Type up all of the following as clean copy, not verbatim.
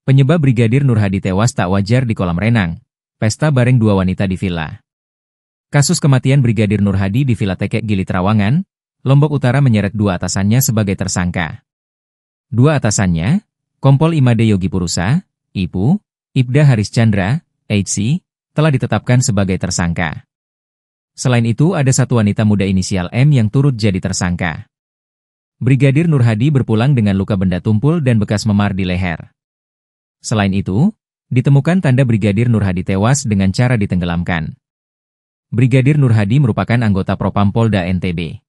Penyebab Brigadir Nur Hadi tewas tak wajar di kolam renang. Pesta bareng dua wanita di villa. Kasus kematian Brigadir Nur Hadi di Villa Tekek Gili Trawangan, Lombok Utara menyeret dua atasannya sebagai tersangka. Dua atasannya, Kompol Imade Yogi Purusa, IPU, Ibda Haris Chandra, HC, telah ditetapkan sebagai tersangka. Selain itu ada satu wanita muda inisial M yang turut jadi tersangka. Brigadir Nur Hadi berpulang dengan luka benda tumpul dan bekas memar di leher. Selain itu, ditemukan tanda Brigadir Nur Hadi tewas dengan cara ditenggelamkan. Brigadir Nur Hadi merupakan anggota Propam Polda NTB.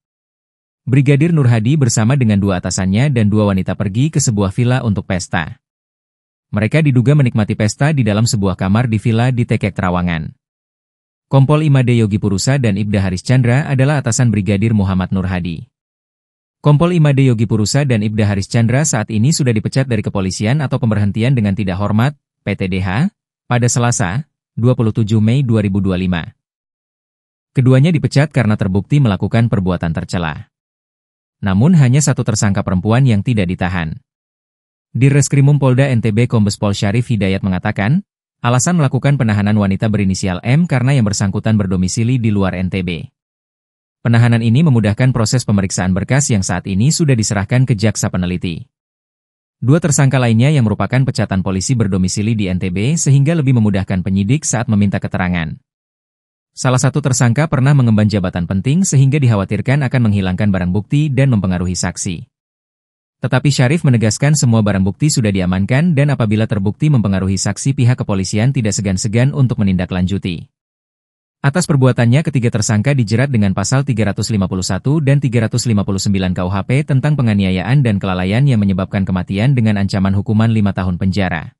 Brigadir Nur Hadi bersama dengan dua atasannya dan dua wanita pergi ke sebuah villa untuk pesta. Mereka diduga menikmati pesta di dalam sebuah kamar di villa di Tekek Trawangan. Kompol Imade Yogi Purusa dan Ibda Haris Chandra adalah atasan Brigadir Muhammad Nur Hadi. Kompol Imade Yogi Purusa dan Ibda Haris Chandra saat ini sudah dipecat dari kepolisian atau pemberhentian dengan tidak hormat, PTDH, pada Selasa, 27 Mei 2025. Keduanya dipecat karena terbukti melakukan perbuatan tercela. Namun hanya satu tersangka perempuan yang tidak ditahan. Di Reskrimum Polda NTB Kombes Pol Syarif Hidayat mengatakan, alasan melakukan penahanan wanita berinisial M karena yang bersangkutan berdomisili di luar NTB. Penahanan ini memudahkan proses pemeriksaan berkas yang saat ini sudah diserahkan ke jaksa peneliti. Dua tersangka lainnya yang merupakan pecatan polisi berdomisili di NTB sehingga lebih memudahkan penyidik saat meminta keterangan. Salah satu tersangka pernah mengemban jabatan penting sehingga dikhawatirkan akan menghilangkan barang bukti dan mempengaruhi saksi. Tetapi Syarif menegaskan semua barang bukti sudah diamankan dan apabila terbukti mempengaruhi saksi pihak kepolisian tidak segan-segan untuk menindaklanjuti. Atas perbuatannya ketiga tersangka dijerat dengan pasal 351 dan 359 KUHP tentang penganiayaan dan kelalaian yang menyebabkan kematian dengan ancaman hukuman 5 tahun penjara.